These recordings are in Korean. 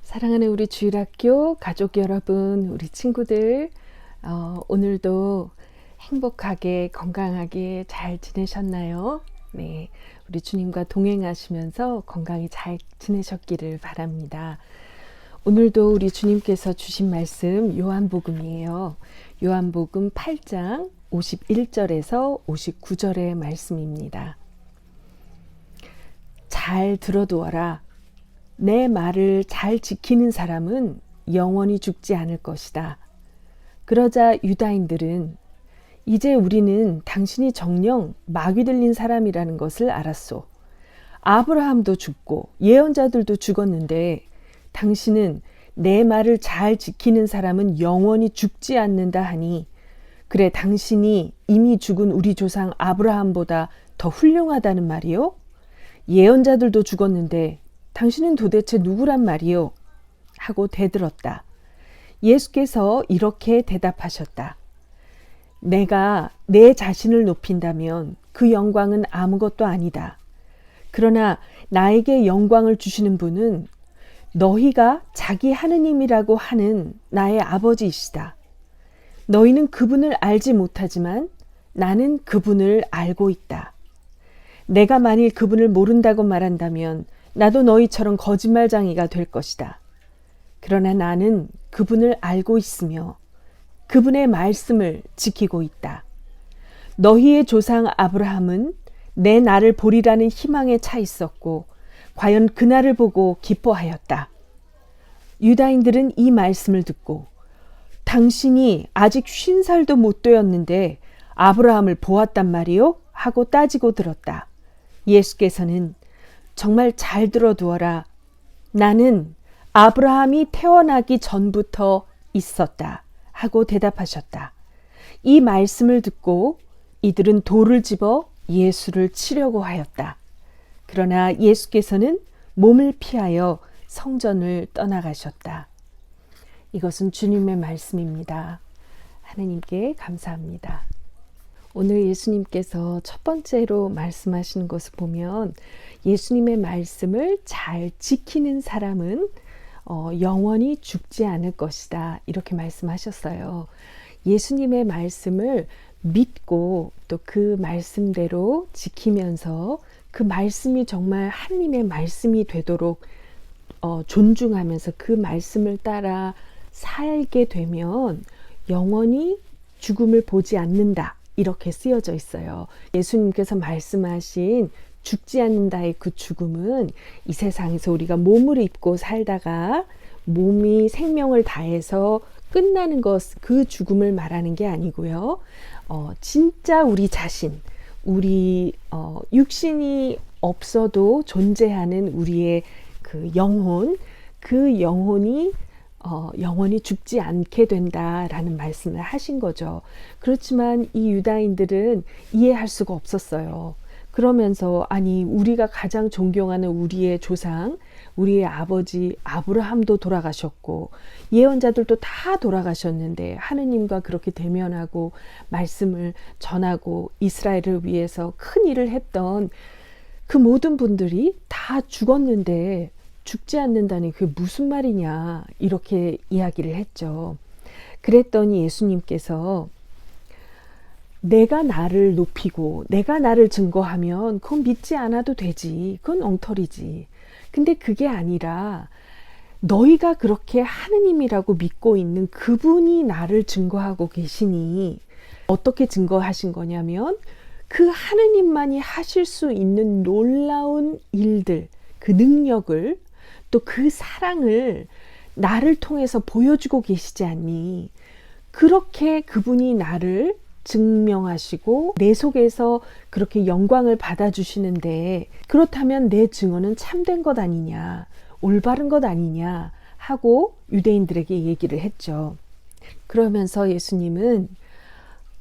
사랑하는 우리 주일학교 가족 여러분, 우리 친구들, 오늘도 행복하게 건강하게 잘 지내셨나요? 네, 우리 주님과 동행하시면서 건강히 잘 지내셨기를 바랍니다. 오늘도 우리 주님께서 주신 말씀 요한복음이에요. 요한복음 8장 51절에서 59절의 말씀입니다. 잘 들어두어라. 내 말을 잘 지키는 사람은 영원히 죽지 않을 것이다. 그러자 유다인들은 이제 우리는 당신이 정녕 마귀 들린 사람이라는 것을 알았소. 아브라함도 죽고 예언자들도 죽었는데 당신은 내 말을 잘 지키는 사람은 영원히 죽지 않는다 하니, 그래 당신이 이미 죽은 우리 조상 아브라함보다 더 훌륭하다는 말이요? 예언자들도 죽었는데 당신은 도대체 누구란 말이요? 하고 대들었다. 예수께서 이렇게 대답하셨다. 내가 내 자신을 높인다면 그 영광은 아무것도 아니다. 그러나 나에게 영광을 주시는 분은 너희가 자기 하느님이라고 하는 나의 아버지이시다. 너희는 그분을 알지 못하지만 나는 그분을 알고 있다. 내가 만일 그분을 모른다고 말한다면 나도 너희처럼 거짓말쟁이가 될 것이다. 그러나 나는 그분을 알고 있으며 그분의 말씀을 지키고 있다. 너희의 조상 아브라함은 내 날을 보리라는 희망에 차 있었고 과연 그날을 보고 기뻐하였다. 유다인들은 이 말씀을 듣고 당신이 아직 50살도 못 되었는데 아브라함을 보았단 말이요? 하고 따지고 들었다. 예수께서는 정말 잘 들어두어라. 나는 아브라함이 태어나기 전부터 있었다. 하고 대답하셨다. 이 말씀을 듣고 이들은 돌을 집어 예수를 치려고 하였다. 그러나 예수께서는 몸을 피하여 성전을 떠나가셨다. 이것은 주님의 말씀입니다. 하나님께 감사합니다. 오늘 예수님께서 첫 번째로 말씀하시는 것을 보면 예수님의 말씀을 잘 지키는 사람은 영원히 죽지 않을 것이다. 이렇게 말씀하셨어요. 예수님의 말씀을 믿고 또 그 말씀대로 지키면서 그 말씀이 정말 하나님의 말씀이 되도록 존중하면서 그 말씀을 따라 살게 되면 영원히 죽음을 보지 않는다. 이렇게 쓰여져 있어요. 예수님께서 말씀하신 죽지 않는다의 그 죽음은 이 세상에서 우리가 몸을 입고 살다가 몸이 생명을 다해서 끝나는 것, 그 죽음을 말하는 게 아니고요. 진짜 우리 자신, 우리 육신이 없어도 존재하는 우리의 그 영혼, 그 영혼이 영원히 죽지 않게 된다라는 말씀을 하신 거죠. 그렇지만 이 유다인들은 이해할 수가 없었어요. 그러면서 아니 우리가 가장 존경하는 우리의 조상, 우리의 아버지 아브라함도 돌아가셨고 예언자들도 다 돌아가셨는데 하느님과 그렇게 대면하고 말씀을 전하고 이스라엘을 위해서 큰 일을 했던 그 모든 분들이 다 죽었는데 죽지 않는다니 그게 무슨 말이냐 이렇게 이야기를 했죠. 그랬더니 예수님께서 내가 나를 높이고 내가 나를 증거하면 그건 믿지 않아도 되지. 그건 엉터리지. 근데 그게 아니라 너희가 그렇게 하느님이라고 믿고 있는 그분이 나를 증거하고 계시니 어떻게 증거하신 거냐면 그 하느님만이 하실 수 있는 놀라운 일들, 그 능력을 또 그 사랑을 나를 통해서 보여주고 계시지 않니? 그렇게 그분이 나를 증명하시고 내 속에서 그렇게 영광을 받아주시는데 그렇다면 내 증언은 참된 것 아니냐, 올바른 것 아니냐 하고 유대인들에게 얘기를 했죠. 그러면서 예수님은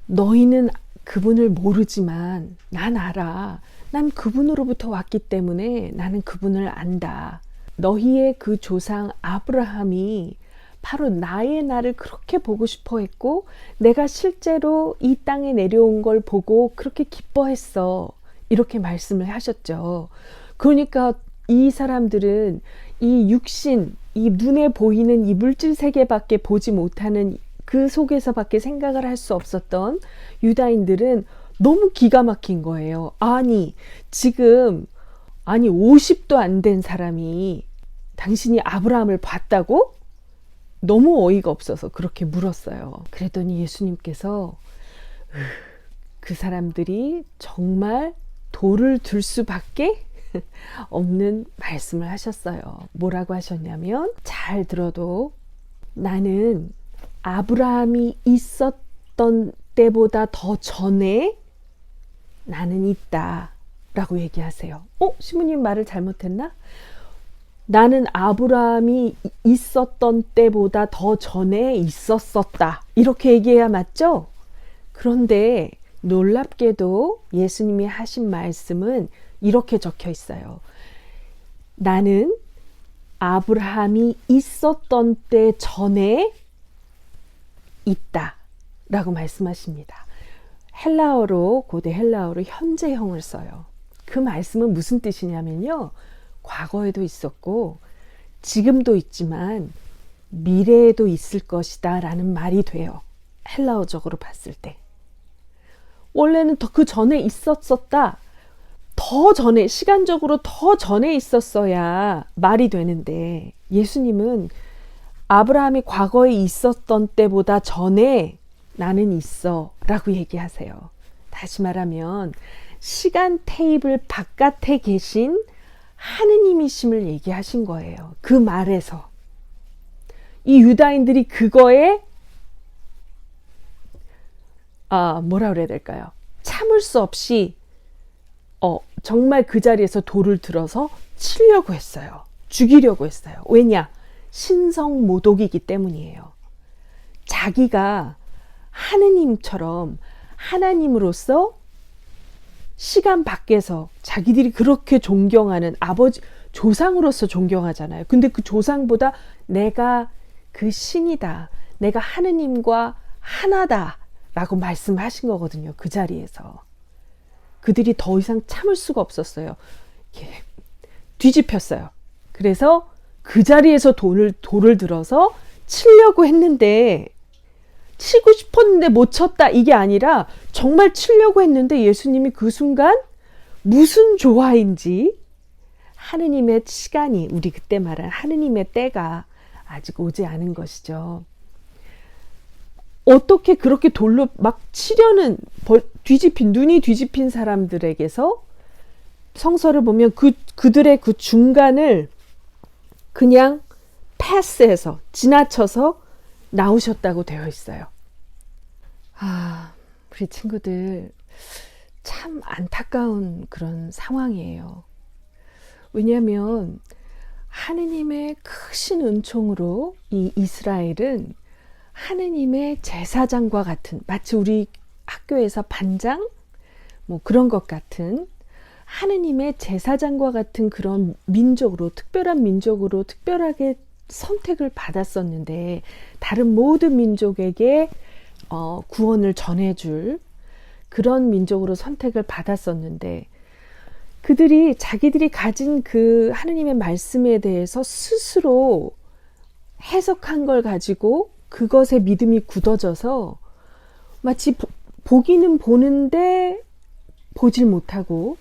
너희는 그분을 모르지만 난 알아. 난 그분으로부터 왔기 때문에 나는 그분을 안다. 너희의 그 조상 아브라함이 바로 나의 날을 그렇게 보고 싶어 했고 내가 실제로 이 땅에 내려온 걸 보고 그렇게 기뻐했어. 이렇게 말씀을 하셨죠. 그러니까 이 사람들은 이 육신, 이 눈에 보이는 이 물질 세계밖에 보지 못하는 그 속에서밖에 생각을 할 수 없었던 유다인들은 너무 기가 막힌 거예요. 지금 50도 안 된 사람이 당신이 아브라함을 봤다고? 너무 어이가 없어서 그렇게 물었어요. 그랬더니 예수님께서 그 사람들이 정말 돌을 들 수밖에 없는 말씀을 하셨어요. 뭐라고 하셨냐면, 잘 들어도 나는 아브라함이 있었던 때보다 더 전에 나는 있다 라고 얘기하세요. 신부님 말을 잘못했나? 나는 아브라함이 있었던 때보다 더 전에 있었었다, 이렇게 얘기해야 맞죠? 그런데 놀랍게도 예수님이 하신 말씀은 이렇게 적혀 있어요. 나는 아브라함이 있었던 때 전에 있다 라고 말씀하십니다. 고대 헬라어로 현재형을 써요. 그 말씀은 무슨 뜻이냐면요, 과거에도 있었고 지금도 있지만 미래에도 있을 것이다 라는 말이 돼요. 헬라어적으로 봤을 때 원래는 그 전에 있었었다, 더 전에, 시간적으로 더 전에 있었어야 말이 되는데, 예수님은 아브라함이 과거에 있었던 때보다 전에 나는 있어 라고 얘기하세요. 다시 말하면 시간 테이블 바깥에 계신 하느님이심을 얘기하신 거예요. 그 말에서 이 유다인들이 그거에 뭐라 그래야 될까요? 참을 수 없이 정말 그 자리에서 돌을 들어서 치려고 했어요. 죽이려고 했어요. 왜냐? 신성모독이기 때문이에요. 자기가 하느님처럼, 하나님으로서 시간 밖에서 자기들이 그렇게 존경하는 아버지, 조상으로서 존경하잖아요. 근데 그 조상보다 내가 그 신이다, 내가 하느님과 하나다 라고 말씀하신 거거든요. 그 자리에서 그들이 더 이상 참을 수가 없었어요. 뒤집혔어요. 그래서 그 자리에서 돌을 들어서 치려고 했는데, 치고 싶었는데 못 쳤다, 이게 아니라 정말 치려고 했는데 예수님이 그 순간 무슨 조화인지, 하느님의 시간이, 우리 그때 말한 하느님의 때가 아직 오지 않은 것이죠. 어떻게 그렇게 돌로 막 치려는, 눈이 뒤집힌 사람들에게서 성서를 보면 그들의 그 중간을 그냥 패스해서, 지나쳐서 나오셨다고 되어 있어요. 우리 친구들 참 안타까운 그런 상황이에요. 왜냐하면 하느님의 크신 은총으로 이 이스라엘은 하느님의 제사장과 같은, 마치 우리 학교에서 반장 뭐 그런 것 같은, 하느님의 제사장과 같은 그런 민족으로, 특별한 민족으로 특별하게 선택을 받았었는데, 다른 모든 민족에게 구원을 전해줄 그런 민족으로 선택을 받았었는데, 그들이 자기들이 가진 그 하느님의 말씀에 대해서 스스로 해석한 걸 가지고 그것에 믿음이 굳어져서 마치 보기는 보는데 보질 못하고,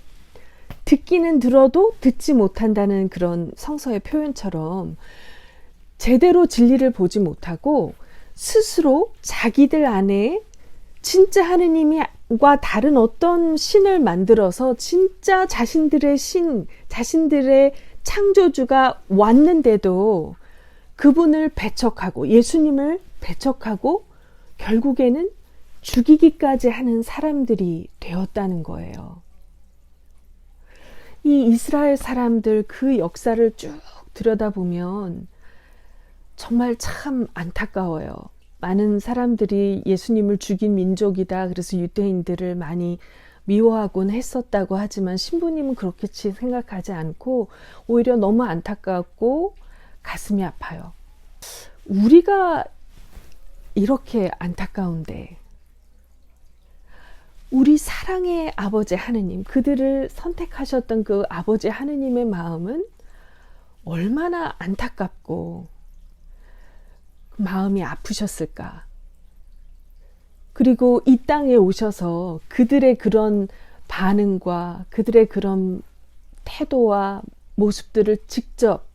듣기는 들어도 듣지 못한다는 그런 성서의 표현처럼 제대로 진리를 보지 못하고 스스로 자기들 안에 진짜 하느님과 다른 어떤 신을 만들어서 진짜 자신들의 신, 자신들의 창조주가 왔는데도 그분을 배척하고, 예수님을 배척하고 결국에는 죽이기까지 하는 사람들이 되었다는 거예요. 이 이스라엘 사람들 그 역사를 쭉 들여다보면 정말 참 안타까워요. 많은 사람들이 예수님을 죽인 민족이다, 그래서 유대인들을 많이 미워하곤 했었다고 하지만, 신부님은 그렇게 생각하지 않고 오히려 너무 안타깝고 가슴이 아파요. 우리가 이렇게 안타까운데, 우리 사랑의 아버지 하느님, 그들을 선택하셨던 그 아버지 하느님의 마음은 얼마나 안타깝고 마음이 아프셨을까. 그리고 이 땅에 오셔서 그들의 그런 반응과 그들의 그런 태도와 모습들을 직접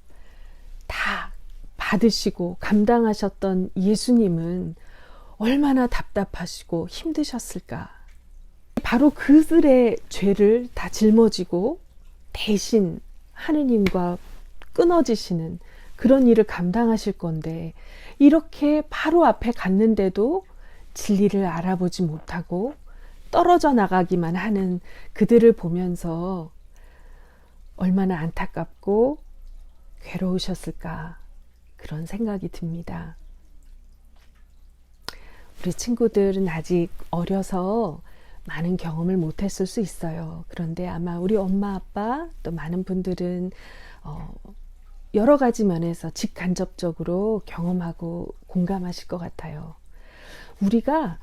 다 받으시고 감당하셨던 예수님은 얼마나 답답하시고 힘드셨을까. 바로 그들의 죄를 다 짊어지고 대신 하느님과 끊어지시는 그런 일을 감당하실 건데, 이렇게 바로 앞에 갔는데도 진리를 알아보지 못하고 떨어져 나가기만 하는 그들을 보면서 얼마나 안타깝고 괴로우셨을까, 그런 생각이 듭니다. 우리 친구들은 아직 어려서 많은 경험을 못했을 수 있어요. 그런데 아마 우리 엄마 아빠 또 많은 분들은 여러 가지 면에서 직간접적으로 경험하고 공감하실 것 같아요. 우리가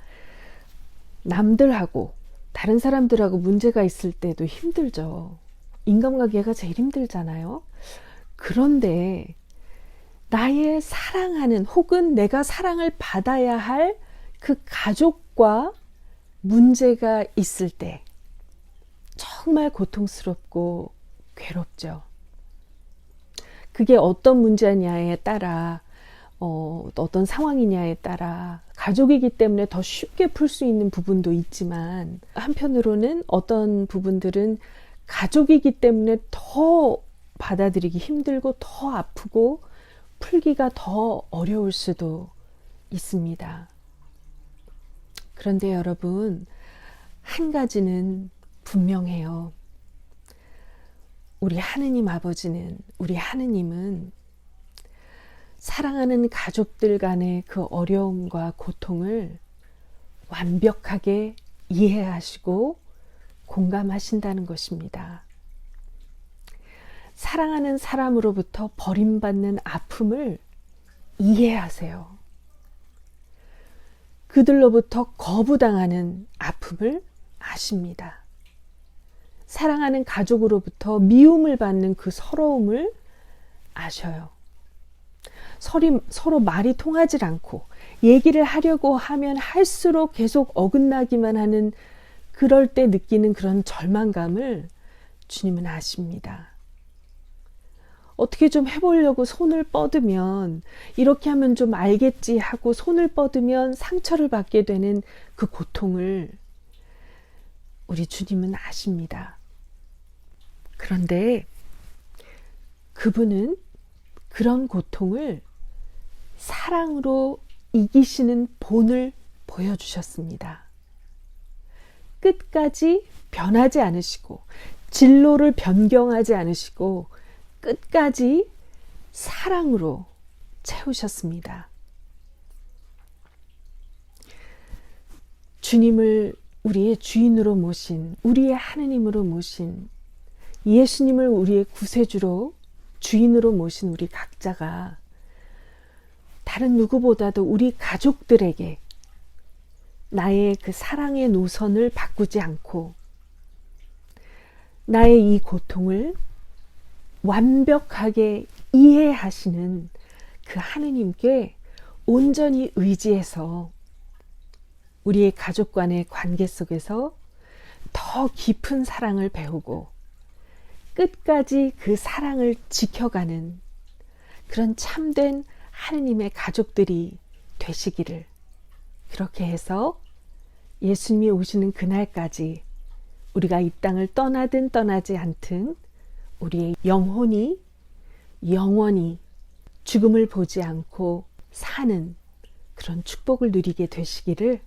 남들하고 다른 사람들하고 문제가 있을 때도 힘들죠. 인간관계가 제일 힘들잖아요. 그런데 나의 사랑하는 혹은 내가 사랑을 받아야 할 그 가족과 문제가 있을 때 정말 고통스럽고 괴롭죠. 그게 어떤 문제냐에 따라 어떤 상황이냐에 따라 가족이기 때문에 더 쉽게 풀 수 있는 부분도 있지만, 한편으로는 어떤 부분들은 가족이기 때문에 더 받아들이기 힘들고 더 아프고 풀기가 더 어려울 수도 있습니다. 그런데 여러분, 한 가지는 분명해요. 우리 하느님 아버지는, 우리 하느님은 사랑하는 가족들 간의 그 어려움과 고통을 완벽하게 이해하시고 공감하신다는 것입니다. 사랑하는 사람으로부터 버림받는 아픔을 이해하세요. 그들로부터 거부당하는 아픔을 아십니다. 사랑하는 가족으로부터 미움을 받는 그 서러움을 아셔요. 서로 말이 통하지 않고 얘기를 하려고 하면 할수록 계속 어긋나기만 하는, 그럴 때 느끼는 그런 절망감을 주님은 아십니다. 어떻게 좀 해보려고 손을 뻗으면, 이렇게 하면 좀 알겠지 하고 손을 뻗으면 상처를 받게 되는 그 고통을 우리 주님은 아십니다. 그런데 그분은 그런 고통을 사랑으로 이기시는 본을 보여주셨습니다. 끝까지 변하지 않으시고 진로를 변경하지 않으시고 끝까지 사랑으로 채우셨습니다. 주님을 우리의 주인으로 모신, 우리의 하느님으로 모신, 예수님을 우리의 구세주로, 주인으로 모신 우리 각자가 다른 누구보다도 우리 가족들에게 나의 그 사랑의 노선을 바꾸지 않고 나의 이 고통을 완벽하게 이해하시는 그 하느님께 온전히 의지해서 우리의 가족 간의 관계 속에서 더 깊은 사랑을 배우고 끝까지 그 사랑을 지켜가는 그런 참된 하느님의 가족들이 되시기를, 그렇게 해서 예수님이 오시는 그날까지 우리가 이 땅을 떠나든 떠나지 않든 우리의 영혼이 영원히 죽음을 보지 않고 사는 그런 축복을 누리게 되시기를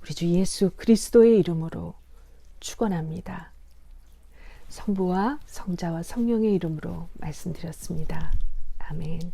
우리 주 예수 그리스도의 이름으로 축원합니다. 성부와 성자와 성령의 이름으로 말씀드렸습니다. 아멘.